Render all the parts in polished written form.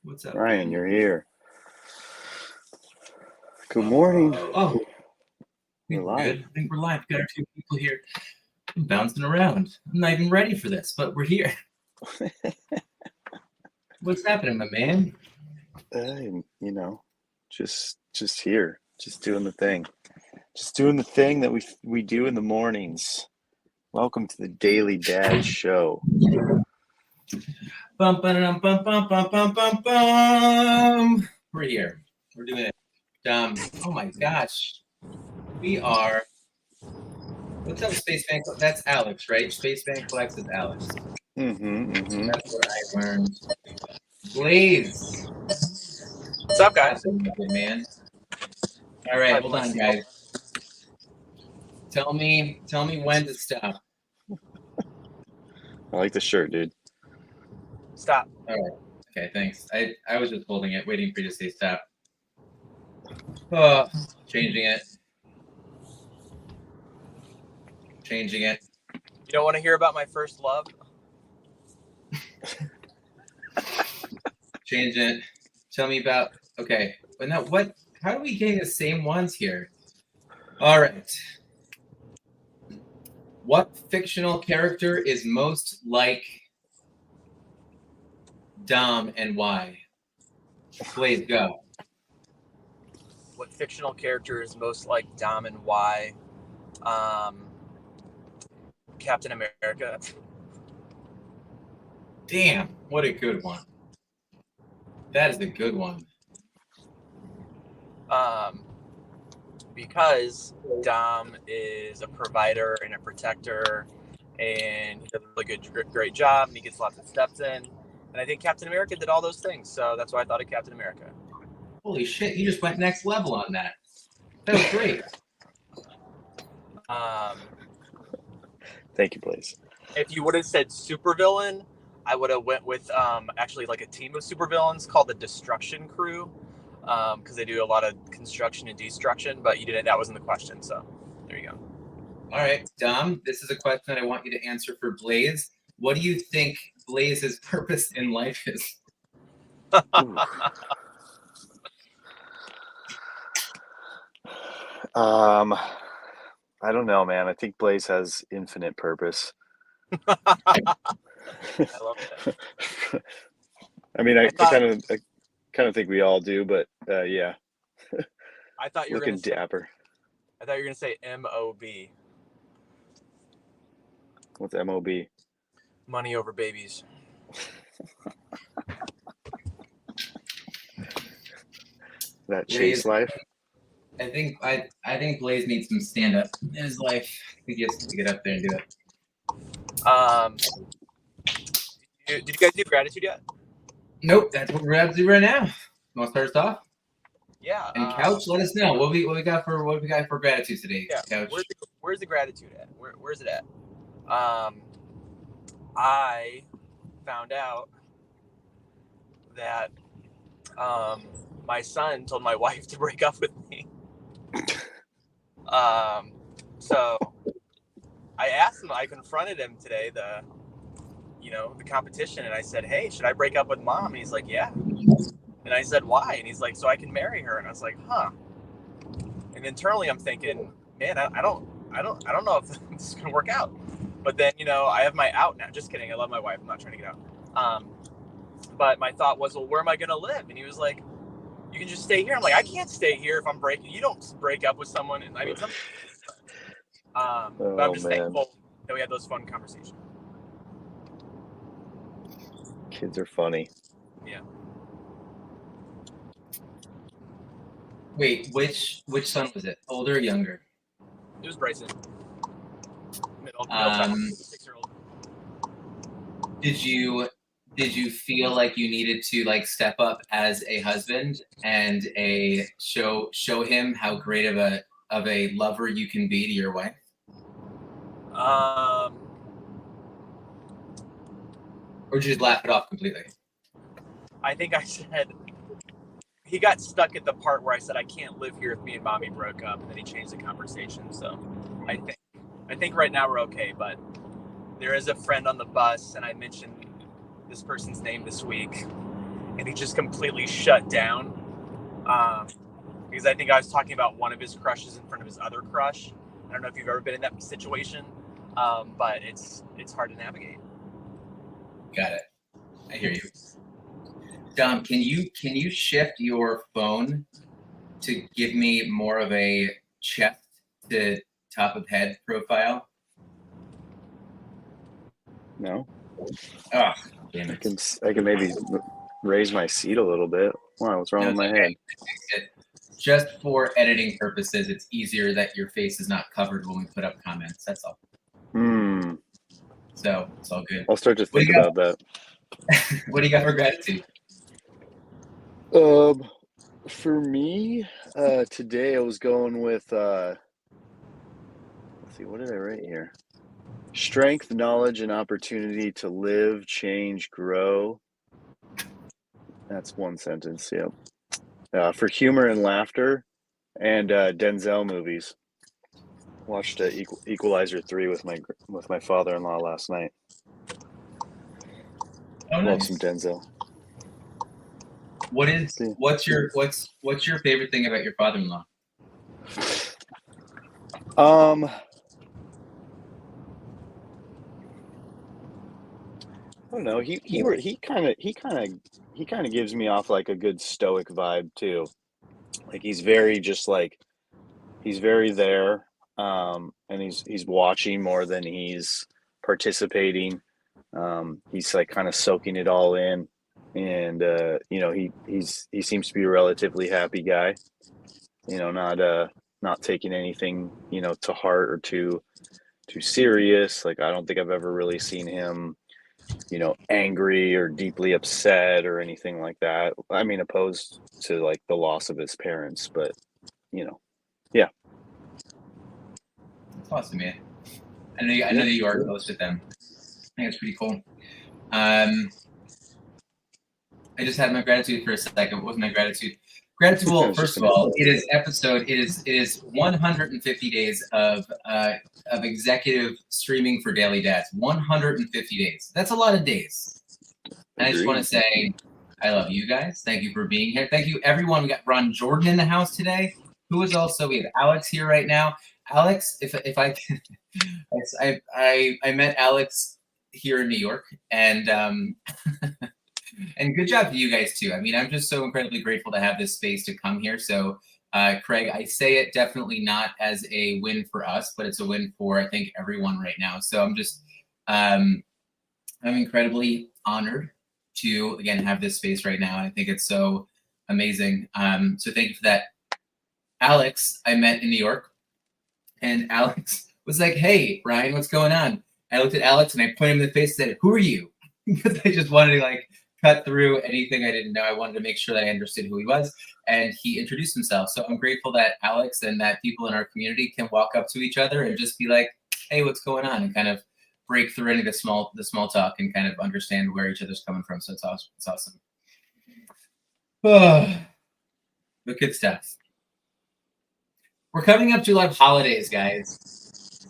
What's up, Ryan, man? you're here. Good morning. Oh, I We're think we're live. good. I think we're live. Got our two people here. I'm bouncing around. I'm not even ready for this, but we're here. What's happening, my man? Just here, just doing the thing, just doing the thing that we do in the mornings. Welcome to the Daily Dad Show. Bum, bum, bum, bum, bum, bum, bum, bum. We're here. We're doing it. Oh my gosh, we are. What's up, Space Bank? That's Alex, right? Space Bank Flex is Alex. That's what I learned. Blaze. What's up, guys? Good man. All right, hold on, guys. Tell me when to stop. I like the shirt, dude. Stop. All right. Okay, thanks. I was just holding it, waiting for you to say stop. Oh, changing it. Changing it. You don't want to hear about my first love? Change it. Tell me about. Okay. But now, what? How are we getting the same ones here? All right. What fictional character is most like Dom and why? Please go. What fictional character is most like Dom and why? Captain America. Damn, what a good one. That is a good one. Because Dom is a provider and a protector, and he does a really great job, and he gets lots of steps in. And I think Captain America did all those things, so that's why I thought of Captain America. Holy shit, you just went next level on that. That was great. Thank you, Blaze. If you would have said supervillain, I would have went with actually like a team of supervillains called the Destruction Crew, because they do a lot of construction and destruction, but you didn't. That wasn't the question, so there you go. All right, Dom, this is a question that I want you to answer for Blaze. What do you think Blaze's purpose in life is? I don't know, man. I think Blaze has infinite purpose. I love that. I mean, I kind of think we all do, but yeah. I thought you were looking gonna dapper. I thought you were gonna say MOB. What's MOB? Money over babies. That chase life. I think Blaze needs some stand up in his life. I think he has to get up there and do it. Did you guys do gratitude yet? Nope, that's what we're about to do right now. You want to start us off? Yeah. And Couch, let us know what we got for gratitude today. Yeah. Couch. Where's the gratitude at? Where's it at? I found out that my son told my wife to break up with me. So I asked him. I confronted him today. The competition, and I said, "Hey, should I break up with Mom?" And he's like, "Yeah." And I said, "Why?" And he's like, "So I can marry her." And I was like, "Huh." And internally, I'm thinking, "Man, I don't know if this is gonna work out." But then, I have my out now. Just kidding. I love my wife. I'm not trying to get out. But my thought was, well, where am I gonna live? And he was like, "You can just stay here." I'm like, "I can't stay here if I'm breaking. You don't break up with someone." And I mean, but I'm just thankful that we had those fun conversations. Kids are funny. Yeah. Wait, which son was it? Older or younger? It was Bryson. Middle 6-year-old. Did you feel like you needed to like step up as a husband and show him how great of a lover you can be to your wife? Or did you just laugh it off completely? I think I said he got stuck at the part where I said I can't live here if me and Mommy broke up, and then he changed the conversation. So I think right now we're okay, but there is a friend on the bus, and I mentioned this person's name this week, and he just completely shut down. Because I think I was talking about one of his crushes in front of his other crush. I don't know if you've ever been in that situation, but it's hard to navigate. Got it. I hear you. Dom, can you shift your phone to give me more of a chest to top of head profile? No, Oh, damn I it. can maybe raise my seat a little bit. Wow, what's wrong with my head? Just for editing purposes, it's easier that your face is not covered when we put up comments. That's all. So it's all good. I'll start to think about that. What do you got for gratitude? For me, today I was going with let's see, what did I write here? Strength, knowledge, and opportunity to live, change, grow. That's one sentence, yep. For humor and laughter, and Denzel movies. Watched Equalizer 3 with my father-in-law last night. Oh, Love nice. some Denzel. What's your favorite thing about your father-in-law? I don't know. He kind of gives me off like a good stoic vibe too. Like he's very there, and he's watching more than he's participating. He's like kind of soaking it all in, and he seems to be a relatively happy guy. Not taking anything to heart or too serious. Like I don't think I've ever really seen him angry or deeply upset or anything like that. I mean, opposed to like the loss of his parents, but yeah. That's awesome, man. I know that you are close with them. I think it's pretty cool. I just had my gratitude for a second. What was my gratitude? Gratitude. Well, first of all, it is 150 days of executive streaming for Daily Dads. 150 days. That's a lot of days. And I just want to say, I love you guys. Thank you for being here. Thank you, everyone. We got Ron Jordan in the house today. Who is also, we have Alex here right now. Alex, if I can, I met Alex here in New York, and and good job to you guys too. I mean, I'm just so incredibly grateful to have this space to come here. So, Craig, I say it definitely not as a win for us, but it's a win for, I think, everyone right now. So I'm just, I'm incredibly honored to, again, have this space right now. I think it's so amazing. So thank you for that. Alex, I met in New York, and Alex was like, "Hey, Ryan, what's going on?" I looked at Alex and I pointed him in the face and said, "Who are you?" Because I just wanted to like cut through anything I didn't know. I wanted to make sure that I understood who he was, and he introduced himself. So I'm grateful that Alex and that people in our community can walk up to each other and just be like, "Hey, what's going on?" and kind of break through any of the small talk and kind of understand where each other's coming from. So it's awesome. It's awesome. Oh, but good stuff. We're coming up to like holidays, guys.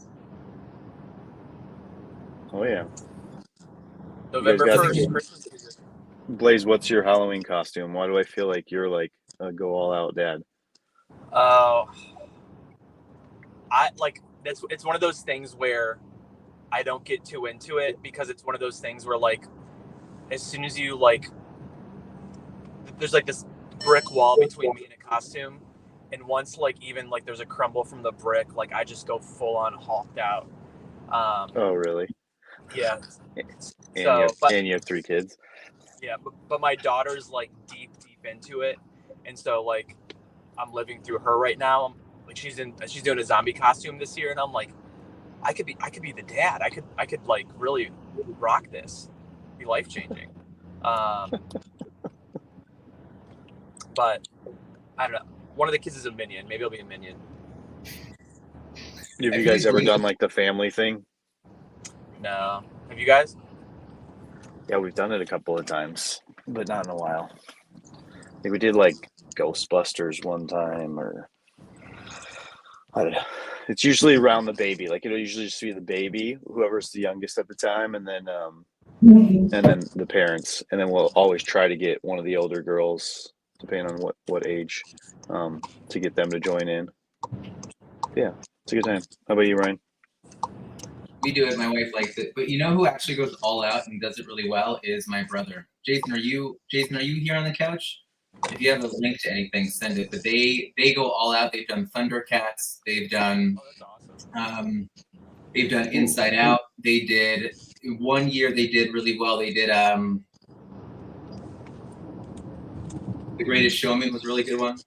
Oh yeah. November 1st, Christmas. Blaze, what's your Halloween costume? Why do I feel like you're like a go all out dad? It's one of those things where I don't get too into it because it's one of those things where like as soon as you like there's like this brick wall between me and a costume, and once like even like there's a crumble from the brick, like I just go full on hulked out. Oh really? Yeah. And you have 3 kids. Yeah, but my daughter's like deep into it, and so like I'm living through her right now. Like she's doing a zombie costume this year, and I'm like, I could be the dad. I could like really rock this, be life changing. But I don't know. One of the kids is a minion. Maybe I'll be a minion. Have you guys ever done like the family thing? No. Have you guys? Yeah, we've done it a couple of times, but not in a while. I think we did like Ghostbusters one time, or I don't know. It's usually around the baby. Like it'll usually just be the baby, whoever's the youngest at the time, and then and then the parents, and then we'll always try to get one of the older girls, depending on what age, to get them to join in. Yeah, it's a good time. How about you, Ryan? We do it. My wife likes it. But you know who actually goes all out and does it really well is my brother. Jason, are you here on the couch? If you have a link to anything, send it. But they go all out. They've done Thundercats. They've done Oh, that's awesome. they've done Inside Out. They did 1 year. They did really well. They did The Greatest Showman was a really good one.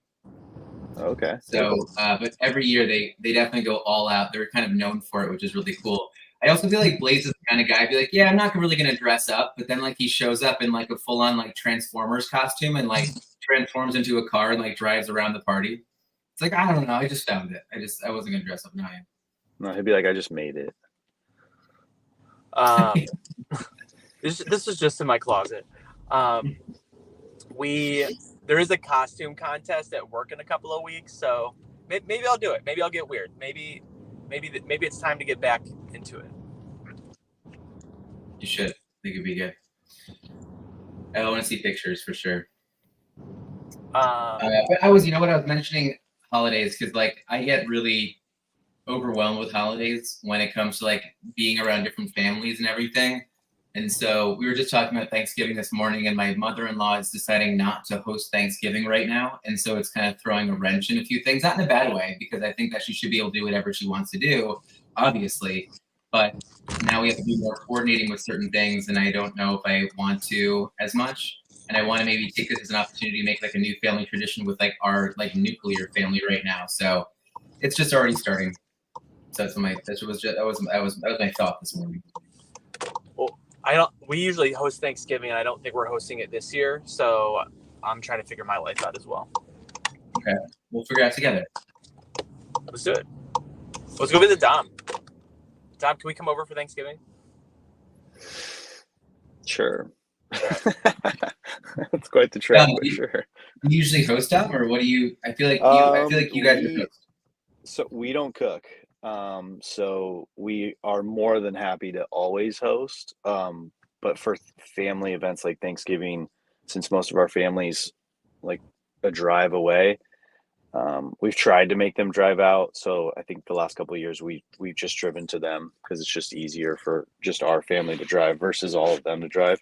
Okay. So, but every year they definitely go all out. They're kind of known for it, which is really cool. I also feel like Blaze is the kind of guy. I'd be like, yeah, I'm not really gonna dress up, but then like he shows up in like a full on like Transformers costume and like transforms into a car and like drives around the party. It's like I don't know. I just found it. I wasn't gonna dress up. Now I am. No, he'd be like, I just made it. This is just in my closet. There is a costume contest at work in a couple of weeks, so maybe I'll do it. Maybe I'll get weird. Maybe it's time to get back into it. You should. I think it'd be good. I want to see pictures for sure. But I was, you know what I was mentioning holidays because like I get really overwhelmed with holidays when it comes to like being around different families and everything. And so we were just talking about Thanksgiving this morning, and my mother-in-law is deciding not to host Thanksgiving right now. And so it's kind of throwing a wrench in a few things, not in a bad way, because I think that she should be able to do whatever she wants to do, obviously. But now we have to be more coordinating with certain things, and I don't know if I want to as much. And I want to maybe take this as an opportunity to make like a new family tradition with like our like nuclear family right now. So it's just already starting. So that's that was my thought this morning. We usually host Thanksgiving, and I don't think we're hosting it this year. So I'm trying to figure my life out as well. Okay, we'll figure it out together. Let's do it. Let's go visit Dom. Dom, can we come over for Thanksgiving? Sure. That's quite the trip, for sure. You usually host Dom, or what do you? I feel like you guys are host. So we don't cook. So we are more than happy to always host. But for family events like Thanksgiving, since most of our families like a drive away, we've tried to make them drive out. So I think the last couple of years we've just driven to them because it's just easier for just our family to drive versus all of them to drive.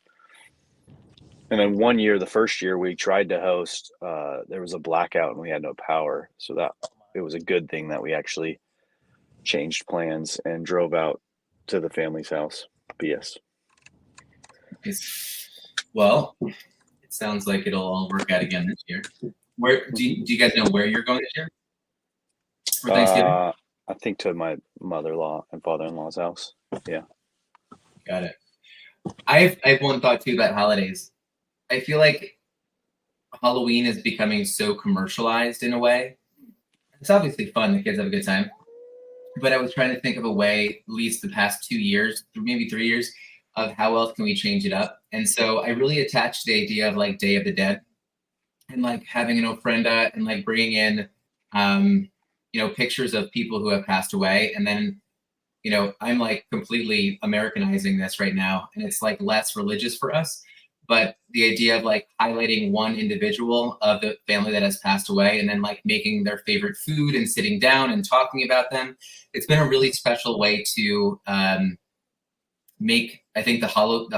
And then 1 year, the first year we tried to host, there was a blackout and we had no power. So that it was a good thing that we actually changed plans and drove out to the family's house. But yes. Well, it sounds like it'll all work out again this year. Where do you guys know where you're going this year for Thanksgiving? I think to my mother-in-law and father-in-law's house. Yeah. Got it. I have one thought too about holidays. I feel like Halloween is becoming so commercialized in a way. It's obviously fun. The kids have a good time. But I was trying to think of a way, at least the past 2 years, maybe 3 years, of how else can we change it up. And so I really attached the idea of like Day of the Dead and like having an ofrenda and like bringing in, pictures of people who have passed away. And then, I'm like completely Americanizing this right now. And it's like less religious for us. But the idea of like highlighting one individual of the family that has passed away and then like making their favorite food and sitting down and talking about them. It's been a really special way to make, I think, the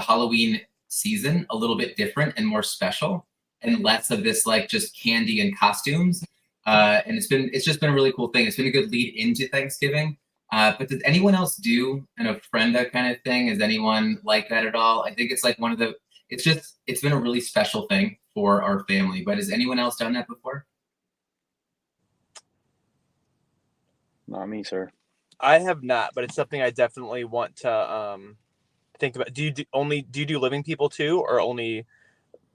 Halloween season a little bit different and more special and less of this like just candy and costumes. And it's just been a really cool thing. It's been a good lead into Thanksgiving. But does anyone else do an ofrenda kind of thing? Is anyone like that at all? I think it's like it's been a really special thing for our family. But has anyone else done that before? Not me, sir. I have not, but it's something I definitely want to think about. Do you do living people too, or only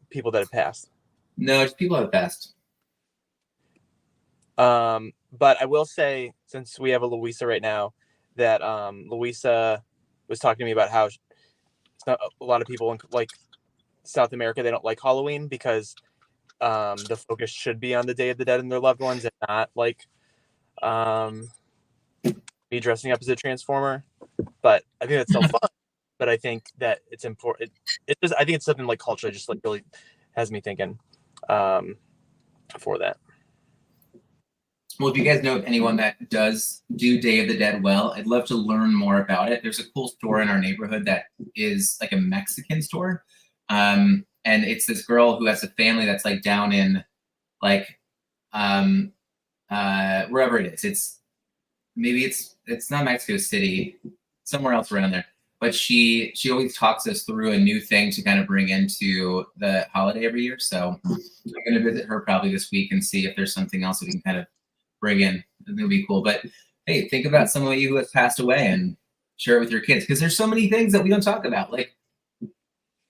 people that have passed? No, just people that have passed. But I will say, since we have a Louisa right now, that Louisa was talking to me about how it's not a lot of people in like South America, they don't like Halloween because the focus should be on the Day of the Dead and their loved ones and not like be dressing up as a Transformer. But I think that's so fun. but I think that it's important. It's just, I think it's something like culture just like really has me thinking for that. Well, if you guys know of anyone that does do Day of the Dead well, I'd love to learn more about it. There's a cool store in our neighborhood that is like a Mexican store. And it's this girl who has a family that's like down in like wherever it is. It's not Mexico City, somewhere else around there. But she always talks us through a new thing to kind of bring into the holiday every year. So I'm going to visit her probably this week and see if there's something else we can kind of bring in. It'll be cool. But hey, think about someone of you who has passed away and share it with your kids, because there's so many things that we don't talk about. Like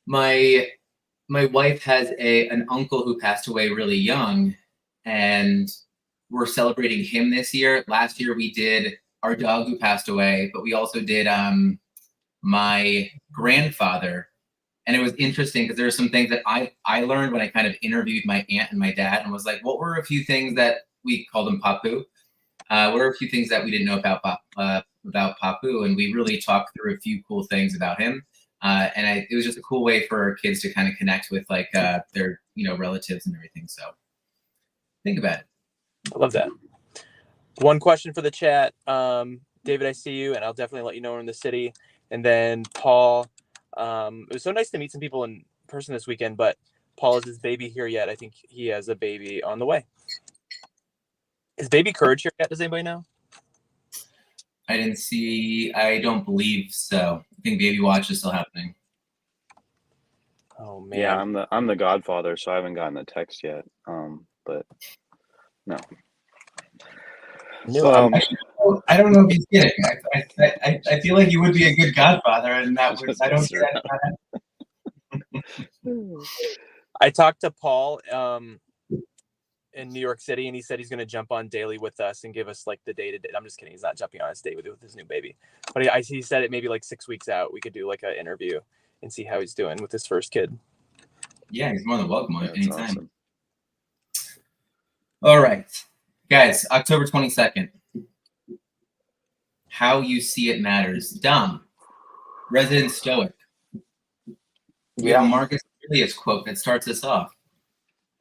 my wife has an uncle who passed away really young, and we're celebrating him this year. Last year we did our dog who passed away, but we also did my grandfather. And it was interesting because there were some things that I learned when I kind of interviewed my aunt and my dad and was like, what were a few things that we called him Papu? What are a few things that we didn't know about Papu? And we really talked through a few cool things about him. It was just a cool way for our kids to kind of connect with like their relatives and everything. So think about it. I love that. One question for the chat. David, I see you, and I'll definitely let you know when in the city. And then Paul, it was so nice to meet some people in person this weekend, but Paul, is his baby here yet? I think he has a baby on the way. Is baby Courage here yet? Does anybody know? I don't believe so. I think Baby Watch is still happening. Oh man. Yeah, I'm the godfather, so I haven't gotten the text yet. But no. I don't know if he's kidding. I feel like you would be a good godfather, and that would I don't see that. I talked to Paul in New York City, and he said he's going to jump on daily with us and give us like the day to day. I'm just kidding. He's not jumping on his date with his new baby, but he said it maybe like 6 weeks out we could do like an interview and see how he's doing with his first kid. Yeah, he's more than welcome anytime. Awesome. All right, guys, October 22nd. How you see it matters. Dom, resident stoic. We have a Marcus Aurelius quote that starts us off.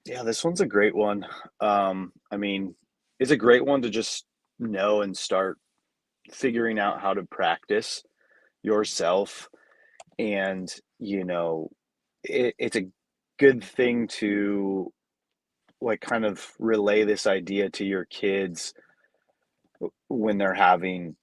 Yeah, this one's a great one. I mean, it's a great one to just know and start figuring out how to practice yourself. And, it's a good thing to like kind of relay this idea to your kids when they're having,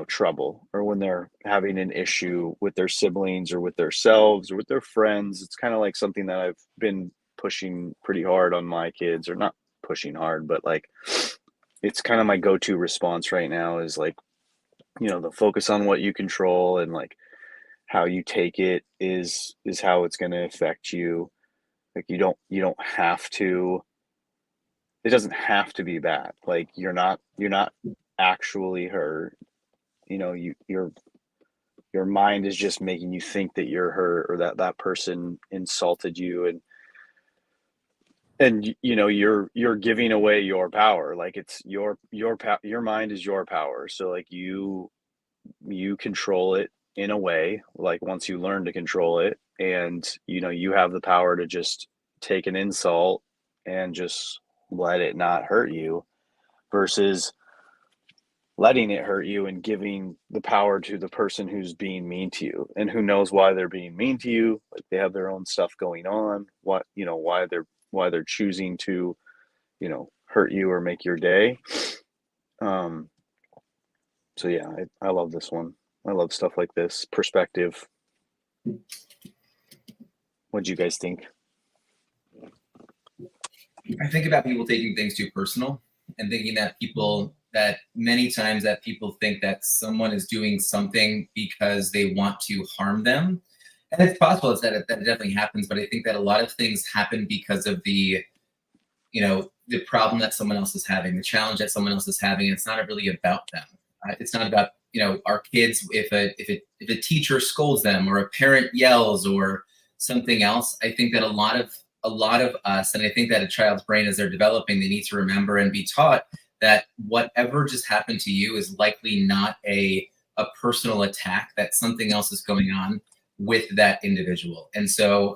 trouble, or when they're having an issue with their siblings or with themselves or with their friends. It's kind of like something that I've been pushing pretty hard on my kids, or not pushing hard, but like it's kind of my go-to response right now is like, the focus on what you control, and like how you take it is how it's going to affect you. Like you don't have to, it doesn't have to be bad. Like you're not actually hurt. Your mind is just making you think that you're hurt, or that person insulted you, and you're giving away your power. Like it's your mind is your power. So like you control it in a way, like once you learn to control it, and you have the power to just take an insult and just let it not hurt you, versus letting it hurt you and giving the power to the person who's being mean to you, and who knows why they're being mean to you. Like they have their own stuff going on, why they're choosing to hurt you or make your day. So yeah, I love this one. I love stuff like this. Perspective. What do you guys think? I think about people taking things too personal, and thinking that many times that people think that someone is doing something because they want to harm them. And it's possible that it definitely happens, but I think that a lot of things happen because of the problem that someone else is having, the challenge that someone else is having. It's not really about them. It's not about, our kids. If a teacher scolds them, or a parent yells, or something else, I think that a lot of us, and I think that a child's brain, as they're developing, they need to remember and be taught that whatever just happened to you is likely not a a personal attack, that something else is going on with that individual. And so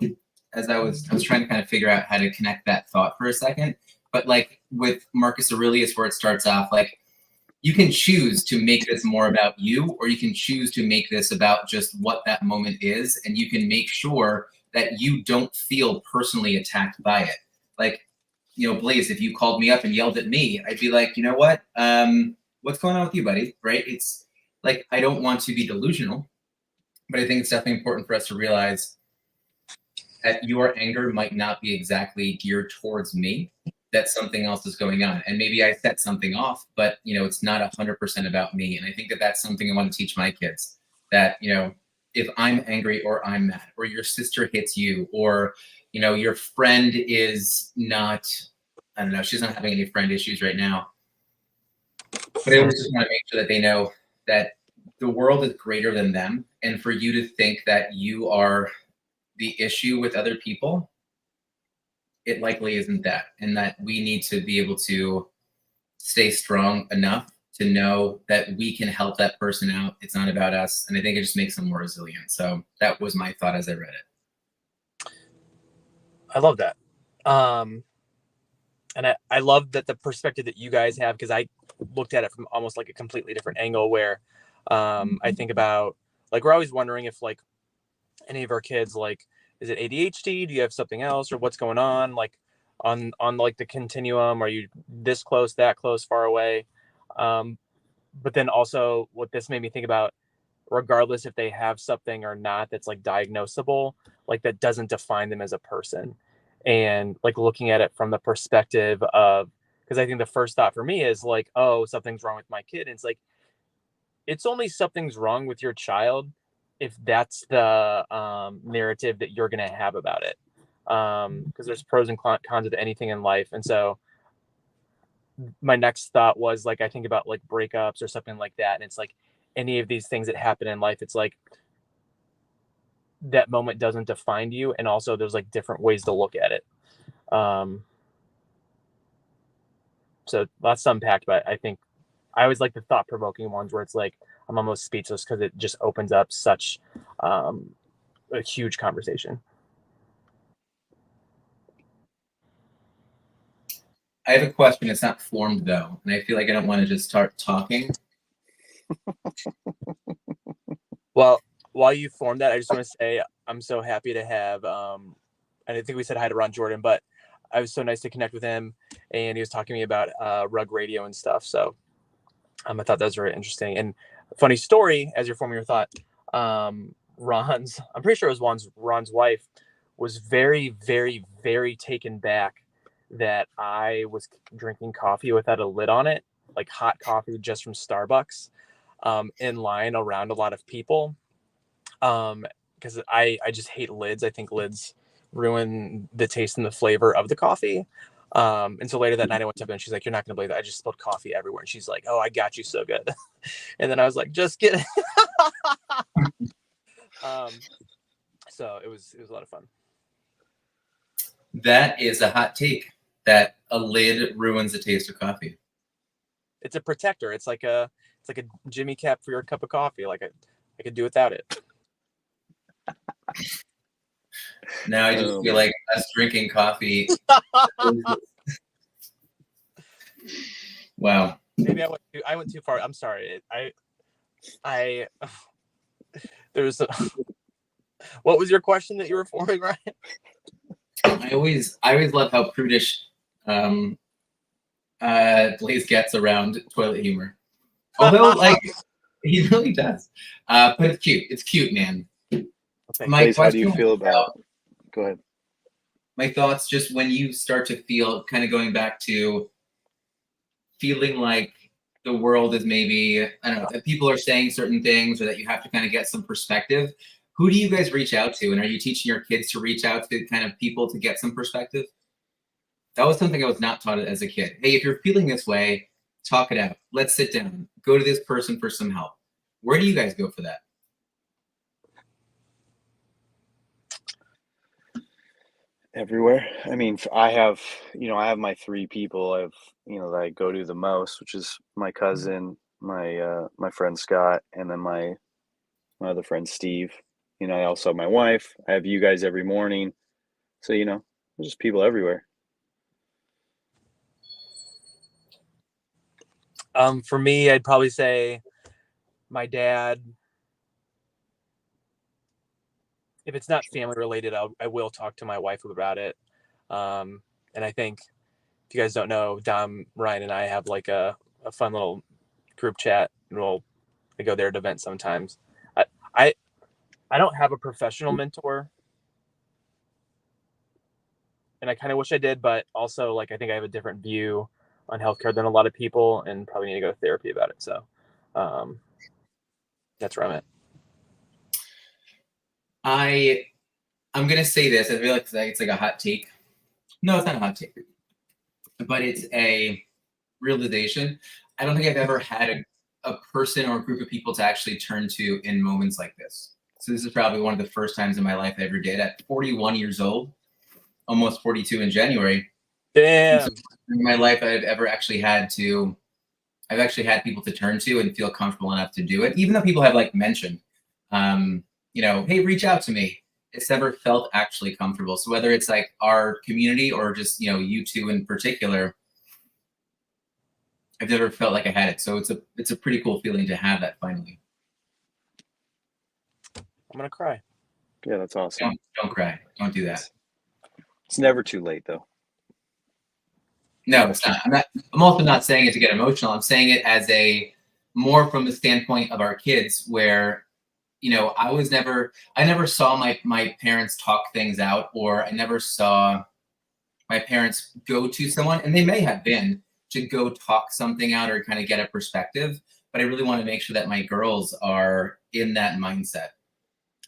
as I was trying to kind of figure out how to connect that thought for a second, but like with Marcus Aurelius, where it starts off, like you can choose to make this more about you, or you can choose to make this about just what that moment is. And you can make sure that you don't feel personally attacked by it. Like, you know, Blaze, if you called me up and yelled at me, I'd be like, you know what? What's going on with you, buddy? Right? It's like, I don't want to be delusional, but I think it's definitely important for us to realize that your anger might not be exactly geared towards me, that something else is going on. And maybe I set something off, but, you know, it's not 100% about me. And I think that that's something I want to teach my kids, that, you know, if I'm angry or I'm mad, or your sister hits you, or, you know, your friend is not, I don't know, she's not having any friend issues right now. But I always just want to make sure that they know that the world is greater than them. And for you to think that you are the issue with other people, it likely isn't that. And that we need to be able to stay strong enough to know that we can help that person out. It's not about us. And I think it just makes them more resilient. So that was my thought as I read it. I love that. And I love that the perspective that you guys have, because I looked at it from almost like a completely different angle, where I think about, like, we're always wondering if like any of our kids, like, is it ADHD? Do you have something else, or what's going on? Like on like the continuum, are you this close, that close, far away? But then also what this made me think about, regardless if they have something or not that's like diagnosable, like that doesn't define them as a person. And like looking at it from the perspective of, because I think the first thought for me is like, oh, something's wrong with my kid. And it's like, it's only something's wrong with your child if that's the narrative that you're going to have about it. Because there's pros and cons of anything in life. And so my next thought was like, I think about like breakups or something like that. And it's like any of these things that happen in life, it's like that moment doesn't define you. And also there's like different ways to look at it. So lots to unpack, but I think I always like the thought-provoking ones where it's like I'm almost speechless because it just opens up such a huge conversation. I have a question. It's not formed though, and I feel like I don't want to just start talking. Well, while you form that, I just want to say I'm so happy to have, and I think we said hi to Ron Jordan, but I was so nice to connect with him, and he was talking to me about Rug Radio and stuff. So I thought that was very interesting. And funny story, as you're forming your thought, Ron's, I'm pretty sure it was Ron's wife, was very, very, very taken back that I was drinking coffee without a lid on it, like hot coffee just from Starbucks, in line around a lot of people. Because I just hate lids. I think lids ruin the taste and the flavor of the coffee. And so later that night I went to her and she's like, "You're not going to believe that. I just spilled coffee everywhere." And she's like, "Oh, I got you so good." And then I was like, "Just kidding." So it was a lot of fun. That is a hot take, that a lid ruins the taste of coffee. It's a protector. It's like a Jimmy cap for your cup of coffee. Like I could do without it. Now I just feel like us drinking coffee. Wow. Maybe I went too far. I'm sorry. I there's what was your question that you were forming, Ryan? I always love how prudish Blaze gets around toilet humor. Although like he really does. But it's cute. It's cute, man. Blaze, how do you feel about go ahead. My thoughts, just when you start to feel, kind of going back to feeling like the world is maybe, I don't know, that people are saying certain things, or that you have to kind of get some perspective. Who do you guys reach out to? And are you teaching your kids to reach out to kind of people to get some perspective? That was something I was not taught as a kid. Hey, if you're feeling this way, talk it out. Let's sit down. Go to this person for some help. Where do you guys go for that? Everywhere. I mean, I have my three people that I go to the most, which is my cousin, my friend Scott, and then my other friend Steve. You know, I also have my wife. I have you guys every morning. So, you know, there's just people everywhere. For me, I'd probably say my dad. If it's not family related, I will talk to my wife about it. And I think if you guys don't know, Dom, Ryan, and I have like a fun little group chat. And I go there at events sometimes. I don't have a professional mentor, and I kind of wish I did, but also like I think I have a different view on healthcare than a lot of people, and probably need to go to therapy about it. So that's where I'm at. I'm gonna say this. I feel like it's like a hot take. No, it's not a hot take, but it's a realization. I don't think I've ever had a person or a group of people to actually turn to in moments like this. So this is probably one of the first times in my life I ever did. At 41 years old, almost 42 in January. Damn. In my life, I've actually had people to turn to and feel comfortable enough to do it. Even though people have like mentioned, you know, hey, reach out to me. It's never felt actually comfortable. So whether it's like our community or just, you know, you two in particular, I've never felt like I had it. So it's a pretty cool feeling to have that finally. I'm gonna cry. Yeah, that's awesome. Don't cry. Don't do that. It's never too late, though. No, it's not. I'm also not saying it to get emotional. I'm saying it as a more from the standpoint of our kids, where, you know, I never saw my parents talk things out, or I never saw my parents go to someone, and they may have been, to go talk something out or kind of get a perspective. But I really want to make sure that my girls are in that mindset,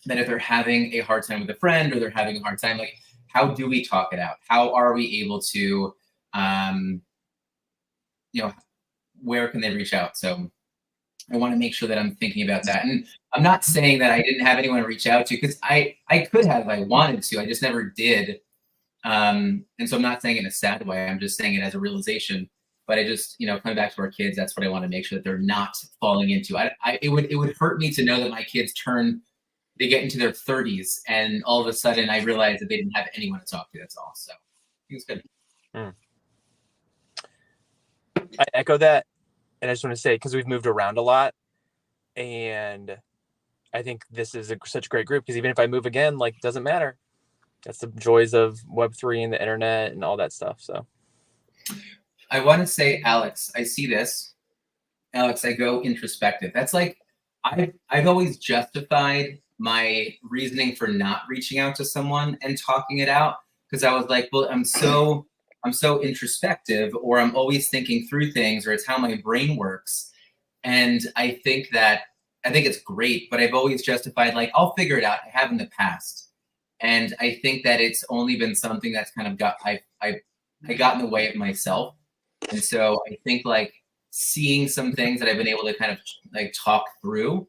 that if they're having a hard time with a friend, or they're having a hard time, like, how do we talk it out? How are we able to, you know, where can they reach out? So I want to make sure that I'm thinking about that. And I'm not saying that I didn't have anyone to reach out to, because I could have if I wanted to. I just never did. And so I'm not saying it in a sad way. I'm just saying it as a realization. But I just, you know, coming back to our kids, that's what I want to make sure that they're not falling into. It would hurt me to know that my kids they get into their 30s, and all of a sudden I realize that they didn't have anyone to talk to. That's all. So I think it's good. I echo that, and I just want to say, because we've moved around a lot, and I think this is such a great group, because even if I move again, like, it doesn't matter. That's the joys of Web3 and the internet and all that stuff. So I want to say, Alex, I see this. Alex, I go introspective. That's like, I've always justified my reasoning for not reaching out to someone and talking it out, because I was like, well, I'm so introspective, or I'm always thinking through things, or it's how my brain works. And I think it's great, but I've always justified, like, I'll figure it out. I have in the past. And I think that it's only been something that's kind of I got in the way of myself. And so I think, like, seeing some things that I've been able to kind of like talk through,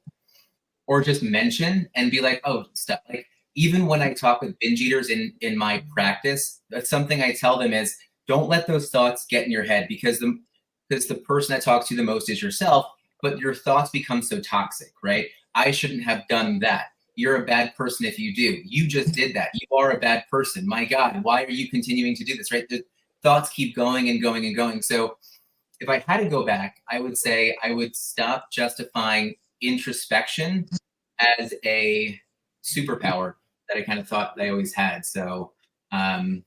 or just mention and be like, oh, stuff, like, even when I talk with binge eaters in my practice, that's something I tell them is, don't let those thoughts get in your head, because the person that talks to you the most is yourself, but your thoughts become so toxic, right? I shouldn't have done that. You're a bad person if you do. You just did that. You are a bad person. My God, why are you continuing to do this, right? The thoughts keep going and going and going. So if I had to go back, I would say I would stop justifying introspection as a superpower that I kind of thought that I always had. So that's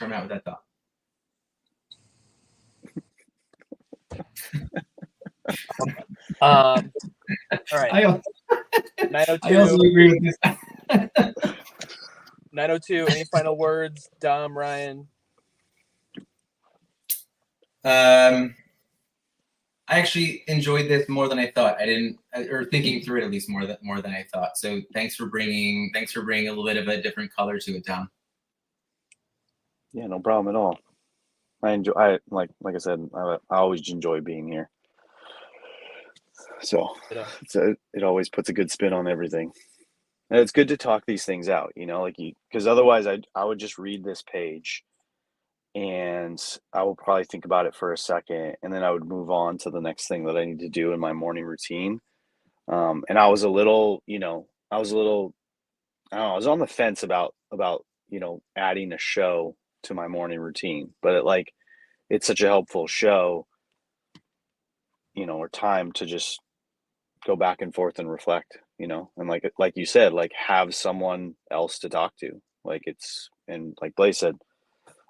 where I'm at with that thought. all right. I also 902. agree with this. 902. Any final words, Dom, Ryan? I actually enjoyed this more than I thought. Or thinking through it at least more than I thought. So thanks for bringing a little bit of a different color to it, Dom. Yeah, no problem at all. I like I said, I always enjoy being here. So it always puts a good spin on everything. And it's good to talk these things out, you know, like because otherwise I would just read this page and I will probably think about it for a second, and then I would move on to the next thing that I need to do in my morning routine. And I was a little, I was a little, I don't know, I was on the fence about adding a show to my morning routine, but it's such a helpful show, or time to just go back and forth and reflect, and like you said, like have someone else to talk to, and like Blaze said,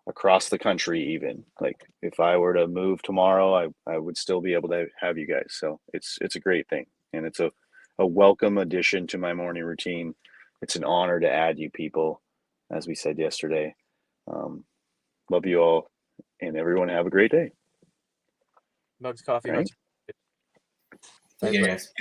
across the country, even like if I were to move tomorrow, I would still be able to have you guys. So it's a great thing, and it's a welcome addition to my morning routine. It's an honor to add you people, as we said yesterday. Love you all, and everyone have a great day. Mugs coffee, Right. mugs. Take care, guys.